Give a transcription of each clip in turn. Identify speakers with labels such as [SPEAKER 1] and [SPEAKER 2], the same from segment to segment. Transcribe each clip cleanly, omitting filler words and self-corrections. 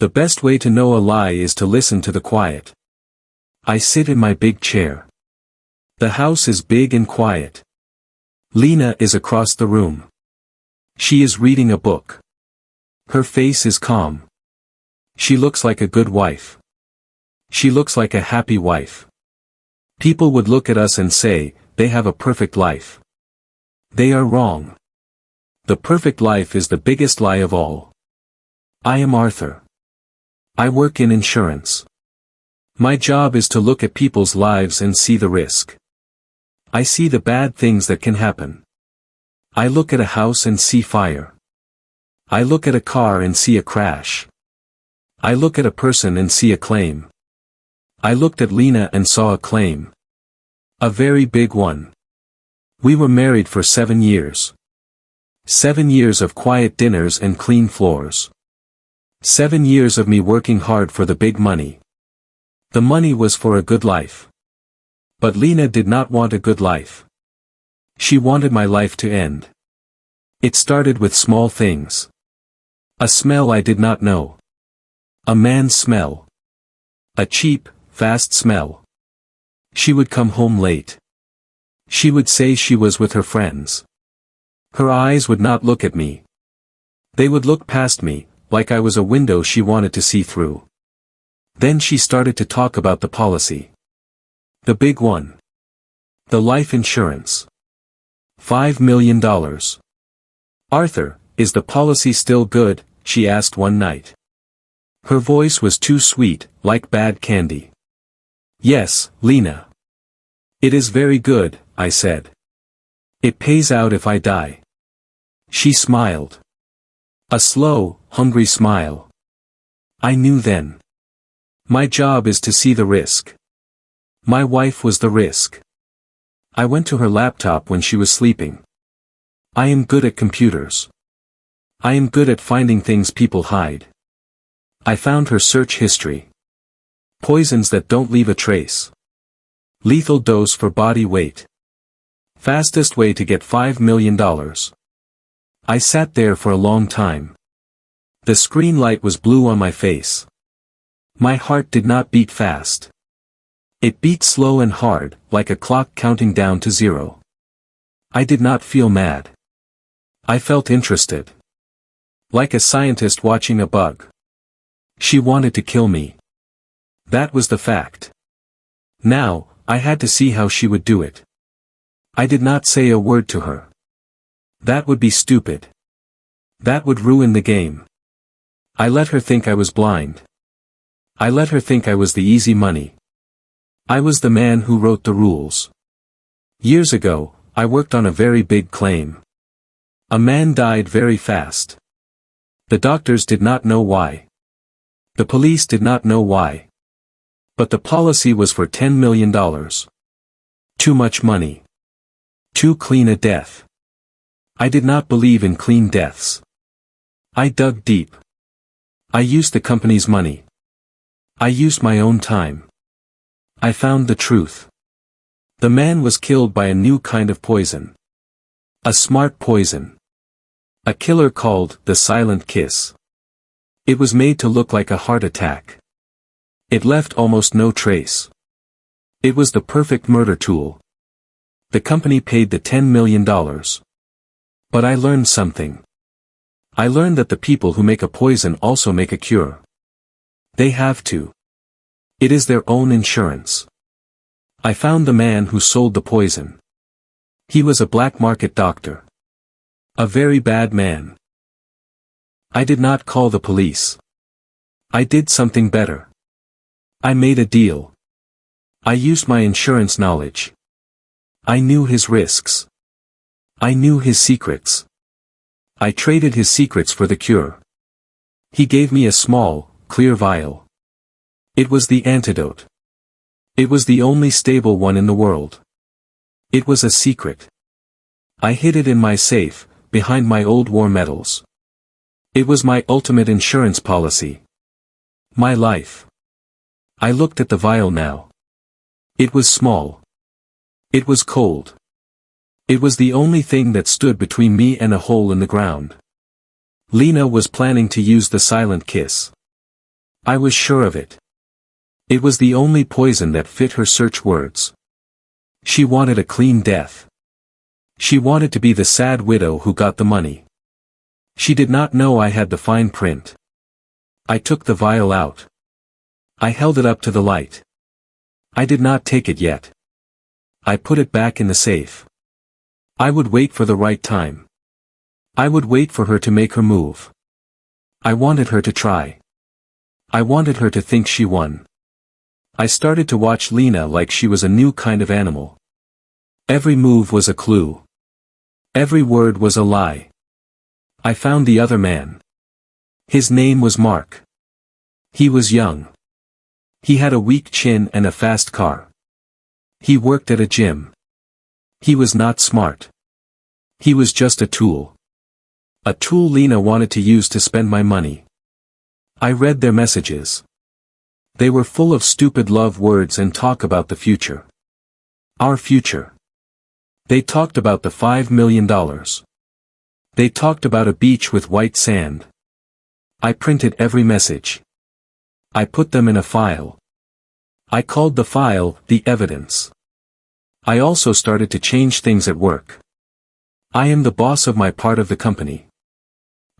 [SPEAKER 1] The best way to know a lie is to listen to the quiet. I sit in my big chair. The house is big and quiet. Lena is across the room. She is reading a book. Her face is calm. She looks like a good wife. She looks like a happy wife. People would look at us and say, they have a perfect life. They are wrong. The perfect life is the biggest lie of all. I am Arthur. I work in insurance. My job is to look at people's lives and see the risk. I see the bad things that can happen. I look at a house and see fire. I look at a car and see a crash. I look at a person and see a claim. I looked at Lena and saw a claim. A very big one. We were married for 7 years. 7 years of quiet dinners and clean floors. 7 years of me working hard for the big money. The money was for a good life. But Lena did not want a good life. She wanted my life to end. It started with small things. A smell I did not know. A man's smell. A cheap, fast smell. She would come home late. She would say she was with her friends. Her eyes would not look at me. They would look past me, like I was a window she wanted to see through. Then she started to talk about the policy. The big one. The life insurance. $5 million. Arthur, is the policy still good? She asked one night. Her voice was too sweet, like bad candy. Yes, Lena. It is very good, I said. It pays out if I die. She smiled. A slow, hungry smile. I knew then. My job is to see the risk. My wife was the risk. I went to her laptop when she was sleeping. I am good at computers. I am good at finding things people hide. I found her search history. Poisons that don't leave a trace. Lethal dose for body weight. Fastest way to get $5 million. I sat there for a long time. The screen light was blue on my face. My heart did not beat fast. It beat slow and hard, like a clock counting down to 0. I did not feel mad. I felt interested. Like a scientist watching a bug. She wanted to kill me. That was the fact. Now, I had to see how she would do it. I did not say a word to her. That would be stupid. That would ruin the game. I let her think I was blind. I let her think I was the easy money. I was the man who wrote the rules. Years ago, I worked on a very big claim. A man died very fast. The doctors did not know why. The police did not know why. But the policy was for $10 million. Too much money. Too clean a death. I did not believe in clean deaths. I dug deep. I used the company's money. I used my own time. I found the truth. The man was killed by a new kind of poison. A smart poison. A killer called the silent kiss. It was made to look like a heart attack. It left almost no trace. It was the perfect murder tool. The company paid the $10 million. But I learned something. I learned that the people who make a poison also make a cure. They have to. It is their own insurance. I found the man who sold the poison. He was a black market doctor. A very bad man. I did not call the police. I did something better. I made a deal. I used my insurance knowledge. I knew his risks. I knew his secrets. I traded his secrets for the cure. He gave me a small, clear vial. It was the antidote. It was the only stable one in the world. It was a secret. I hid it in my safe, behind my old war medals. It was my ultimate insurance policy. My life. I looked at the vial now. It was small. It was cold. It was the only thing that stood between me and a hole in the ground. Lena was planning to use the silent kiss. I was sure of it. It was the only poison that fit her search words. She wanted a clean death. She wanted to be the sad widow who got the money. She did not know I had the fine print. I took the vial out. I held it up to the light. I did not take it yet. I put it back in the safe. I would wait for the right time. I would wait for her to make her move. I wanted her to try. I wanted her to think she won. I started to watch Lena like she was a new kind of animal. Every move was a clue. Every word was a lie. I found the other man. His name was Mark. He was young. He had a weak chin and a fast car. He worked at a gym. He was not smart. He was just a tool. A tool Lena wanted to use to spend my money. I read their messages. They were full of stupid love words and talk about the future. Our future. They talked about the $5 million. They talked about a beach with white sand. I printed every message. I put them in a file. I called the file, the evidence. I also started to change things at work. I am the boss of my part of the company.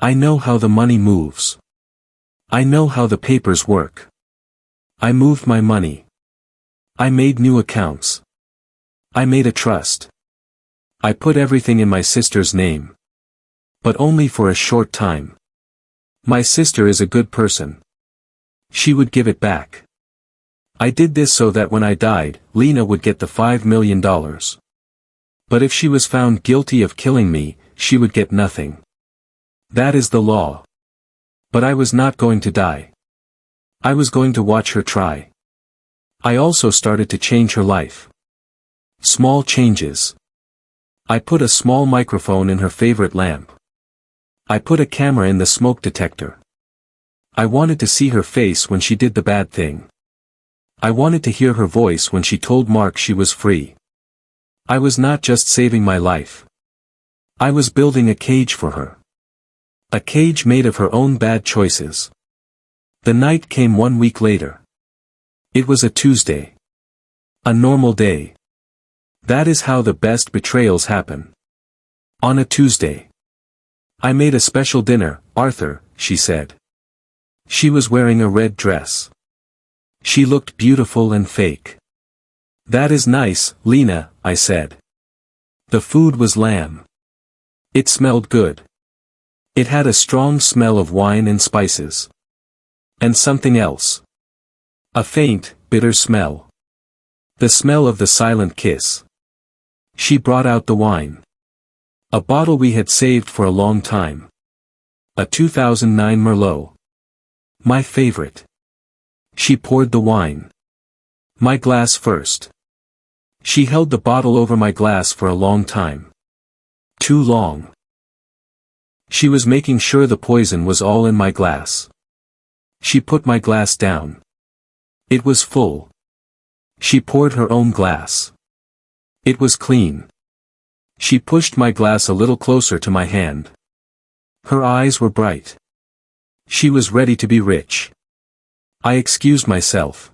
[SPEAKER 1] I know how the money moves. I know how the papers work. I moved my money. I made new accounts. I made a trust. I put everything in my sister's name. But only for a short time. My sister is a good person. She would give it back. I did this so that when I died, Lena would get the $5 million. But if she was found guilty of killing me, she would get nothing. That is the law. But I was not going to die. I was going to watch her try. I also started to change her life. Small changes. I put a small microphone in her favorite lamp. I put a camera in the smoke detector. I wanted to see her face when she did the bad thing. I wanted to hear her voice when she told Mark she was free. I was not just saving my life. I was building a cage for her. A cage made of her own bad choices. The night came 1 week later. It was a Tuesday. A normal day. That is how the best betrayals happen. On a Tuesday. I made a special dinner, Arthur, she said. She was wearing a red dress. She looked beautiful and fake. That is nice, Lena, I said. The food was lamb. It smelled good. It had a strong smell of wine and spices. And something else. A faint, bitter smell. The smell of the silent kiss. She brought out the wine. A bottle we had saved for a long time. A 2009 Merlot. My favorite. She poured the wine. My glass first. She held the bottle over my glass for a long time. Too long. She was making sure the poison was all in my glass. She put my glass down. It was full. She poured her own glass. It was clean. She pushed my glass a little closer to my hand. Her eyes were bright. She was ready to be rich. I excused myself.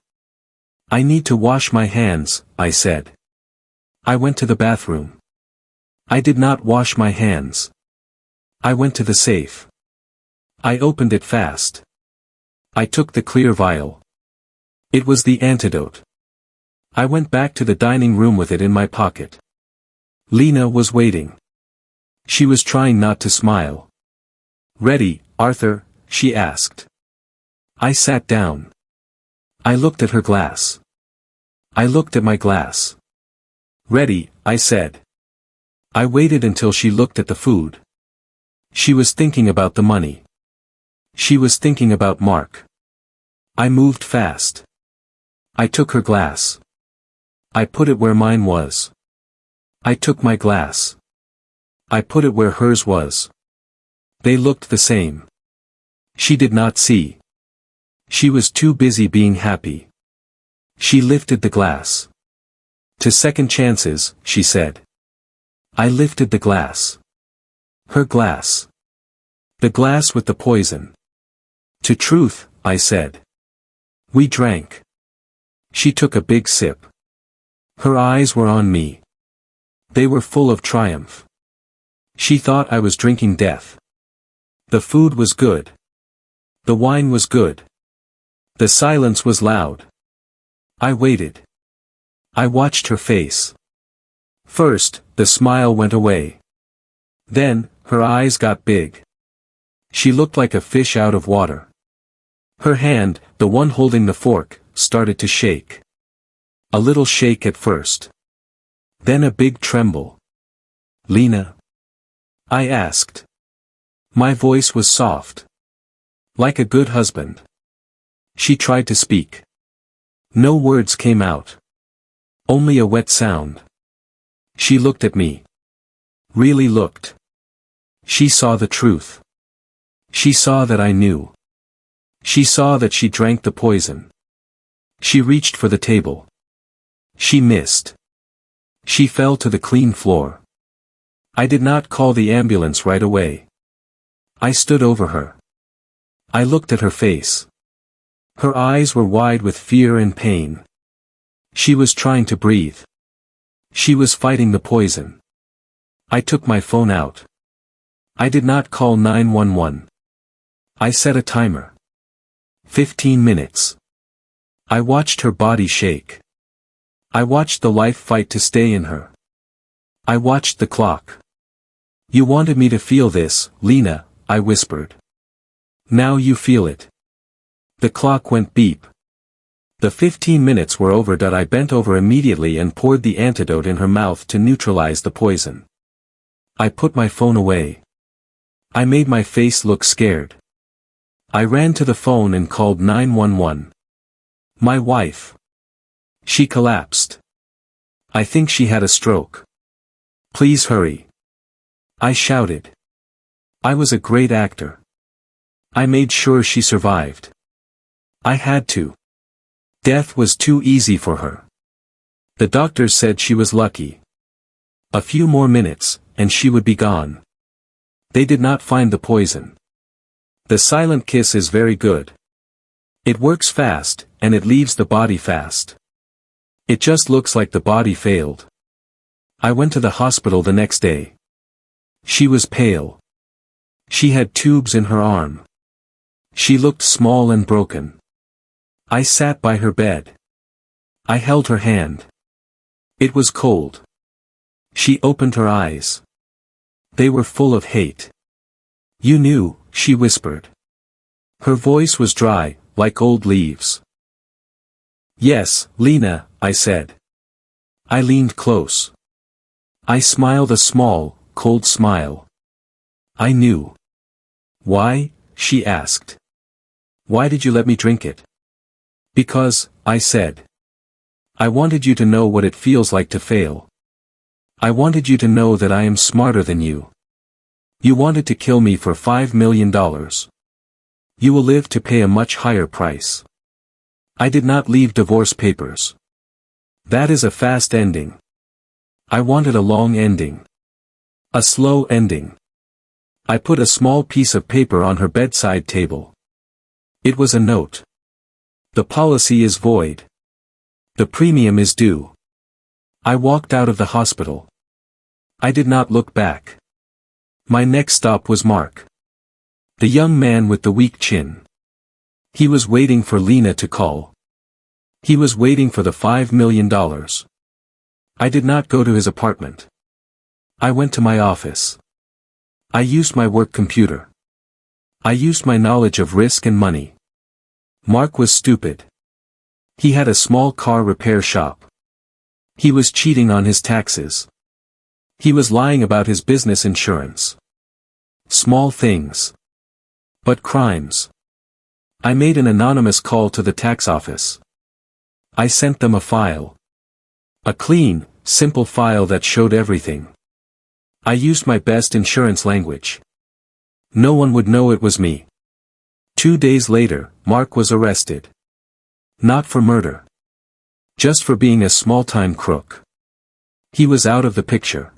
[SPEAKER 1] I need to wash my hands, I said. I went to the bathroom. I did not wash my hands. I went to the safe. I opened it fast. I took the clear vial. It was the antidote. I went back to the dining room with it in my pocket. Lena was waiting. She was trying not to smile. Ready, Arthur? She asked. I sat down. I looked at her glass. I looked at my glass. Ready, I said. I waited until she looked at the food. She was thinking about the money. She was thinking about Mark. I moved fast. I took her glass. I put it where mine was. I took my glass. I put it where hers was. They looked the same. She did not see. She was too busy being happy. She lifted the glass. To second chances, she said. I lifted the glass. Her glass. The glass with the poison. To truth, I said. We drank. She took a big sip. Her eyes were on me. They were full of triumph. She thought I was drinking death. The food was good. The wine was good. The silence was loud. I waited. I watched her face. First, the smile went away. Then, her eyes got big. She looked like a fish out of water. Her hand, the one holding the fork, started to shake. A little shake at first. Then a big tremble. "Lena?" I asked. My voice was soft. Like a good husband. She tried to speak. No words came out. Only a wet sound. She looked at me. Really looked. She saw the truth. She saw that I knew. She saw that she drank the poison. She reached for the table. She missed. She fell to the clean floor. I did not call the ambulance right away. I stood over her. I looked at her face. Her eyes were wide with fear and pain. She was trying to breathe. She was fighting the poison. I took my phone out. I did not call 911. I set a timer. 15 minutes. I watched her body shake. I watched the life fight to stay in her. I watched the clock. "You wanted me to feel this, Lena," I whispered. "Now you feel it." The clock went beep. The 15 minutes were over. I bent over immediately and poured the antidote in her mouth to neutralize the poison. I put my phone away. I made my face look scared. I ran to the phone and called 911. My wife. She collapsed. I think she had a stroke. "Please hurry." I shouted. I was a great actor. I made sure she survived. I had to. Death was too easy for her. The doctors said she was lucky. A few more minutes, and she would be gone. They did not find the poison. The silent kiss is very good. It works fast, and it leaves the body fast. It just looks like the body failed. I went to the hospital the next day. She was pale. She had tubes in her arm. She looked small and broken. I sat by her bed. I held her hand. It was cold. She opened her eyes. They were full of hate. "You knew," she whispered. Her voice was dry, like old leaves. "Yes, Lena," I said. I leaned close. I smiled a small, cold smile. "I knew." "Why?" she asked. "Why did you let me drink it?" "Because," I said. "I wanted you to know what it feels like to fail. I wanted you to know that I am smarter than you. You wanted to kill me for $5 million. You will live to pay a much higher price. I did not leave divorce papers. That is a fast ending. I wanted a long ending. A slow ending." I put a small piece of paper on her bedside table. It was a note. "The policy is void. The premium is due." I walked out of the hospital. I did not look back. My next stop was Mark. The young man with the weak chin. He was waiting for Lena to call. He was waiting for the $5 million. I did not go to his apartment. I went to my office. I used my work computer. I used my knowledge of risk and money. Mark was stupid. He had a small car repair shop. He was cheating on his taxes. He was lying about his business insurance. Small things. But crimes. I made an anonymous call to the tax office. I sent them a file. A clean, simple file that showed everything. I used my best insurance language. No one would know it was me. 2 days later, Mark was arrested. Not for murder. Just for being a small-time crook. He was out of the picture.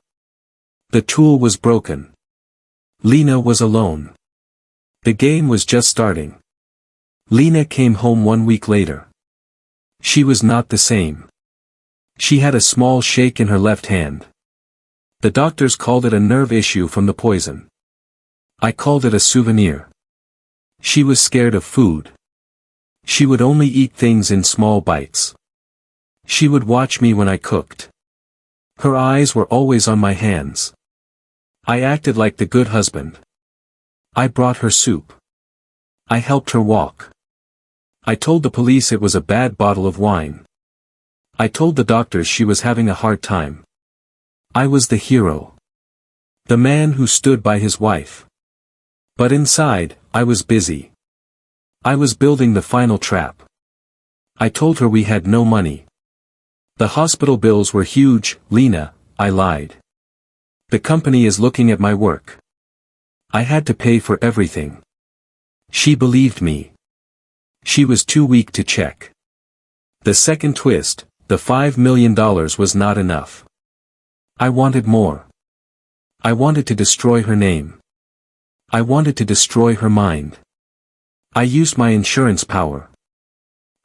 [SPEAKER 1] The tool was broken. Lena was alone. The game was just starting. Lena came home 1 week later. She was not the same. She had a small shake in her left hand. The doctors called it a nerve issue from the poison. I called it a souvenir. She was scared of food. She would only eat things in small bites. She would watch me when I cooked. Her eyes were always on my hands. I acted like the good husband. I brought her soup. I helped her walk. I told the police it was a bad bottle of wine. I told the doctors she was having a hard time. I was the hero. The man who stood by his wife. But inside, I was busy. I was building the final trap. I told her we had no money. The hospital bills were huge, Lena, I lied. The company is looking at my work. I had to pay for everything. She believed me. She was too weak to check. The second twist, the $5 million was not enough. I wanted more. I wanted to destroy her name. I wanted to destroy her mind. I used my insurance power.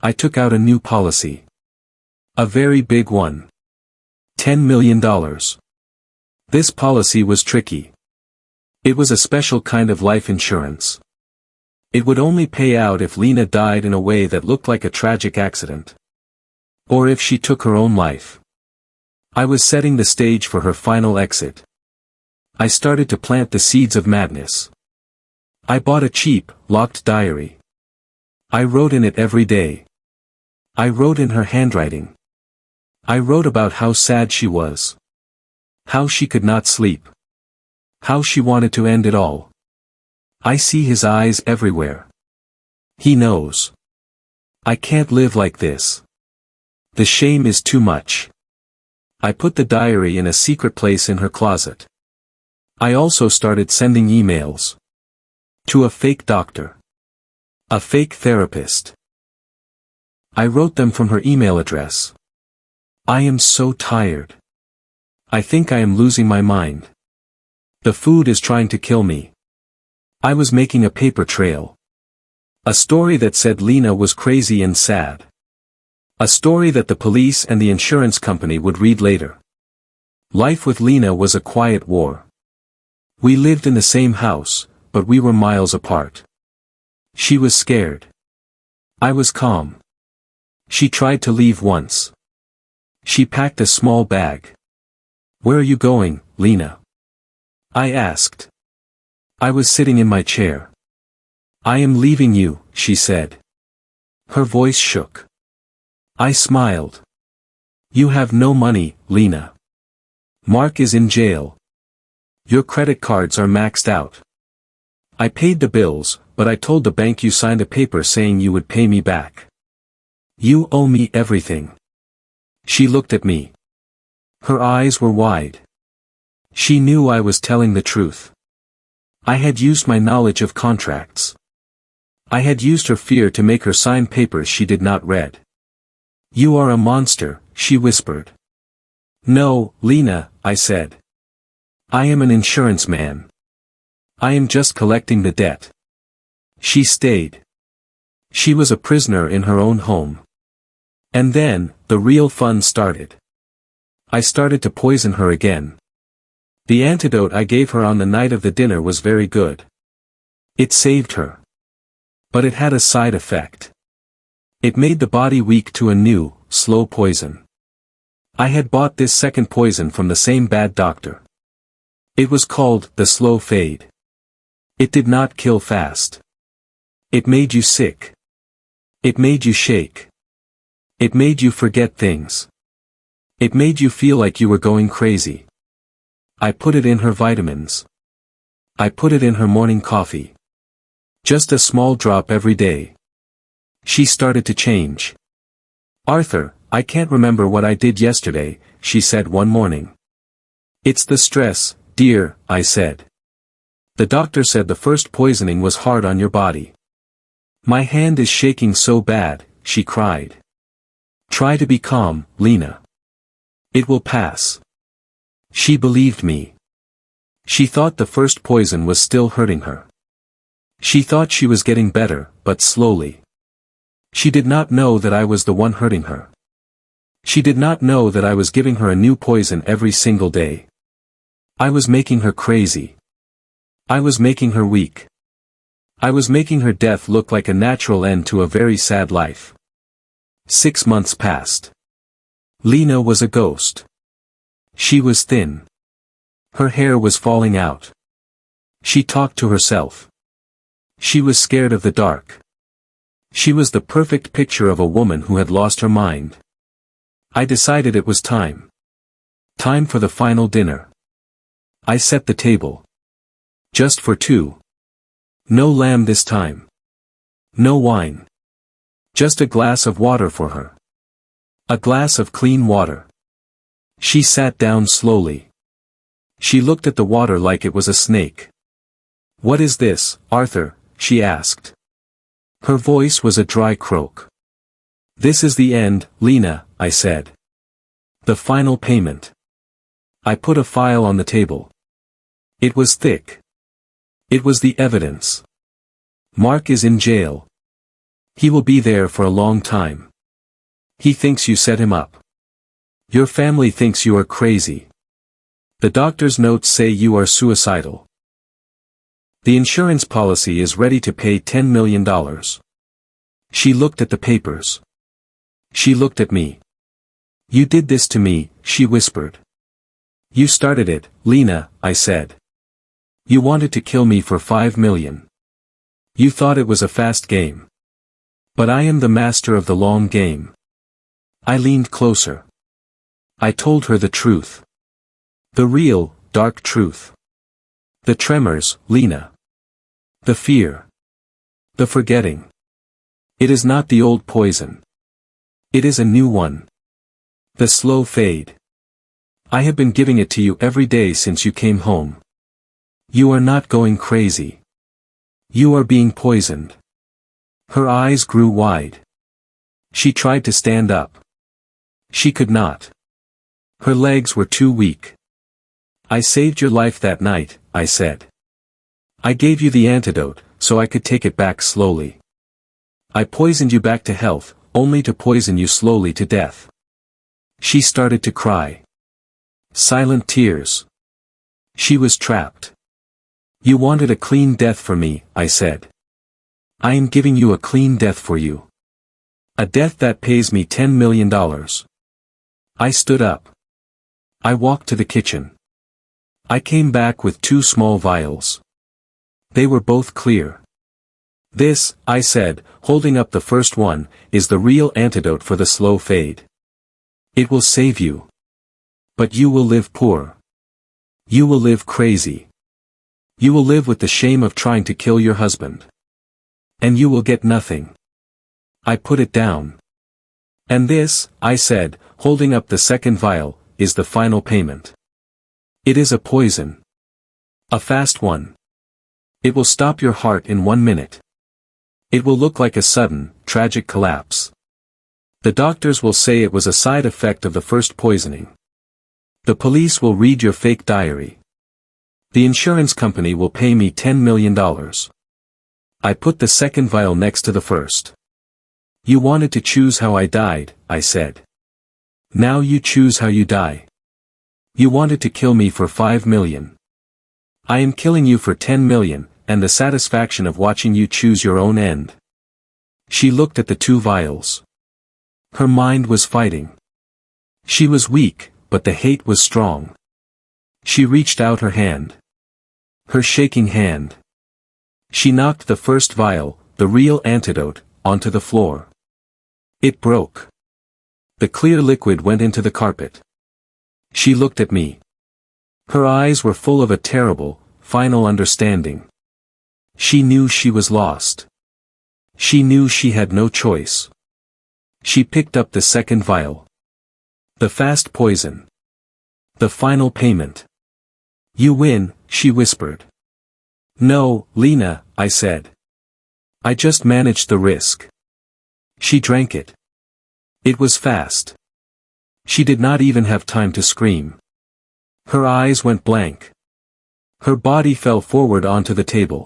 [SPEAKER 1] I took out a new policy. A very big one. $10 million. This policy was tricky. It was a special kind of life insurance. It would only pay out if Lena died in a way that looked like a tragic accident. Or if she took her own life. I was setting the stage for her final exit. I started to plant the seeds of madness. I bought a cheap, locked diary. I wrote in it every day. I wrote in her handwriting. I wrote about how sad she was. How she could not sleep. How she wanted to end it all. I see his eyes everywhere. He knows. I can't live like this. The shame is too much. I put the diary in a secret place in her closet. I also started sending emails. To a fake doctor. A fake therapist. I wrote them from her email address. I am so tired. I think I am losing my mind. The food is trying to kill me. I was making a paper trail. A story that said Lena was crazy and sad. A story that the police and the insurance company would read later. Life with Lena was a quiet war. We lived in the same house, but we were miles apart. She was scared. I was calm. She tried to leave once. She packed a small bag. Where are you going, Lena? I asked. I was sitting in my chair. I am leaving you, she said. Her voice shook. I smiled. You have no money, Lena. Mark is in jail. Your credit cards are maxed out. I paid the bills, but I told the bank you signed a paper saying you would pay me back. You owe me everything. She looked at me. Her eyes were wide. She knew I was telling the truth. I had used my knowledge of contracts. I had used her fear to make her sign papers she did not read. You are a monster, she whispered. No, Lena, I said. I am an insurance man. I am just collecting the debt. She stayed. She was a prisoner in her own home. And then, the real fun started. I started to poison her again. The antidote I gave her on the night of the dinner was very good. It saved her. But it had a side effect. It made the body weak to a new, slow poison. I had bought this second poison from the same bad doctor. It was called the slow fade. It did not kill fast. It made you sick. It made you shake. It made you forget things. It made you feel like you were going crazy. I put it in her vitamins. I put it in her morning coffee. Just a small drop every day. She started to change. Arthur, I can't remember what I did yesterday, she said one morning. It's the stress, dear, I said. The doctor said the first poisoning was hard on your body. My hand is shaking so bad, she cried. Try to be calm, Lena. It will pass. She believed me. She thought the first poison was still hurting her. She thought she was getting better, but slowly. She did not know that I was the one hurting her. She did not know that I was giving her a new poison every single day. I was making her crazy. I was making her weak. I was making her death look like a natural end to a very sad life. 6 months passed. Lena was a ghost. She was thin. Her hair was falling out. She talked to herself. She was scared of the dark. She was the perfect picture of a woman who had lost her mind. I decided it was time. Time for the final dinner. I set the table. Just for two. No lamb this time. No wine. Just a glass of water for her. A glass of clean water. She sat down slowly. She looked at the water like it was a snake. "What is this, Arthur?" she asked. Her voice was a dry croak. "This is the end, Lena," I said. "The final payment." I put a file on the table. It was thick. It was the evidence. Mark is in jail. He will be there for a long time. He thinks you set him up. Your family thinks you are crazy. The doctor's notes say you are suicidal. The insurance policy is ready to pay $10 million. She looked at the papers. She looked at me. "You did this to me," she whispered. "You started it, Lena," I said. "You wanted to kill me for $5 million. You thought it was a fast game. But I am the master of the long game." I leaned closer. I told her the truth. The real, dark truth. The tremors, Lena. The fear. The forgetting. It is not the old poison. It is a new one. The slow fade. I have been giving it to you every day since you came home. You are not going crazy. You are being poisoned. Her eyes grew wide. She tried to stand up. She could not. Her legs were too weak. "I saved your life that night," I said. "I gave you the antidote, so I could take it back slowly. I poisoned you back to health, only to poison you slowly to death." She started to cry. Silent tears. She was trapped. "You wanted a clean death for me," I said. "I am giving you a clean death for you. A death that pays me $10 million. I stood up. I walked to the kitchen. I came back with 2 small vials. They were both clear. "This," I said, holding up the first one, "is the real antidote for the slow fade. It will save you. But you will live poor. You will live crazy. You will live with the shame of trying to kill your husband. And you will get nothing." I put it down. "And this," I said, holding up the second vial, "is the final payment. It is a poison. A fast one. It will stop your heart in 1 minute. It will look like a sudden, tragic collapse. The doctors will say it was a side effect of the first poisoning. The police will read your fake diary. The insurance company will pay me $10 million. I put the second vial next to the first. "You wanted to choose how I died," I said. "Now you choose how you die. You wanted to kill me for $5 million. I am killing you for $10 million, and the satisfaction of watching you choose your own end." She looked at the 2 vials. Her mind was fighting. She was weak, but the hate was strong. She reached out her hand. Her shaking hand. She knocked the first vial, the real antidote, onto the floor. It broke. The clear liquid went into the carpet. She looked at me. Her eyes were full of a terrible, final understanding. She knew she was lost. She knew she had no choice. She picked up the second vial. The fast poison. The final payment. "You win," she whispered. "No, Lena," I said. "I just managed the risk." She drank it. It was fast. She did not even have time to scream. Her eyes went blank. Her body fell forward onto the table.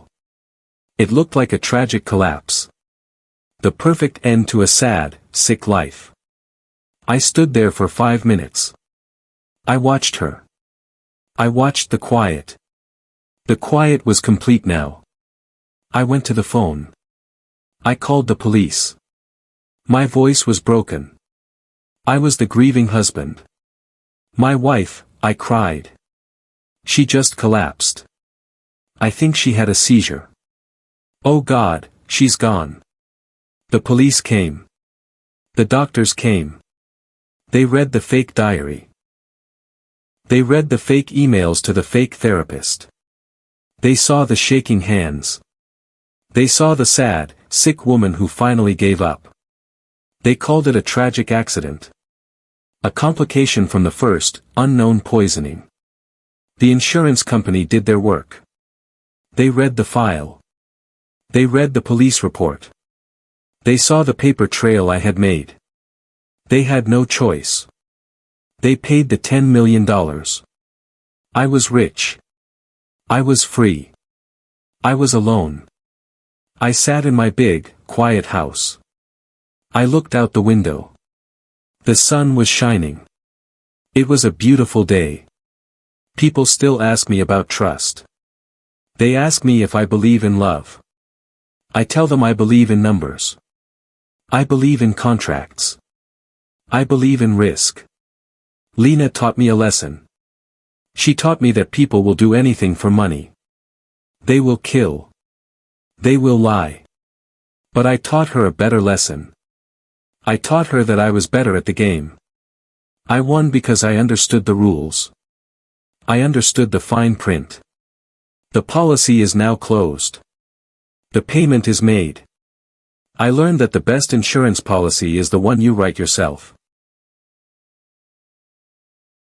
[SPEAKER 1] It looked like a tragic collapse. The perfect end to a sad, sick life. I stood there for 5 minutes. I watched her. I watched the quiet. The quiet was complete now. I went to the phone. I called the police. My voice was broken. I was the grieving husband. My wife, I cried. She just collapsed. I think she had a seizure. Oh God, she's gone. The police came. The doctors came. They read the fake diary. They read the fake emails to the fake therapist. They saw the shaking hands. They saw the sad, sick woman who finally gave up. They called it a tragic accident. A complication from the first, unknown poisoning. The insurance company did their work. They read the file. They read the police report. They saw the paper trail I had made. They had no choice. They paid the $10 million. I was rich. I was free. I was alone. I sat in my big, quiet house. I looked out the window. The sun was shining. It was a beautiful day. People still ask me about trust. They ask me if I believe in love. I tell them I believe in numbers. I believe in contracts. I believe in risk. Lena taught me a lesson. She taught me that people will do anything for money. They will kill. They will lie. But I taught her a better lesson. I taught her that I was better at the game. I won because I understood the rules. I understood the fine print. The policy is now closed. The payment is made. I learned that the best insurance policy is the one you write yourself.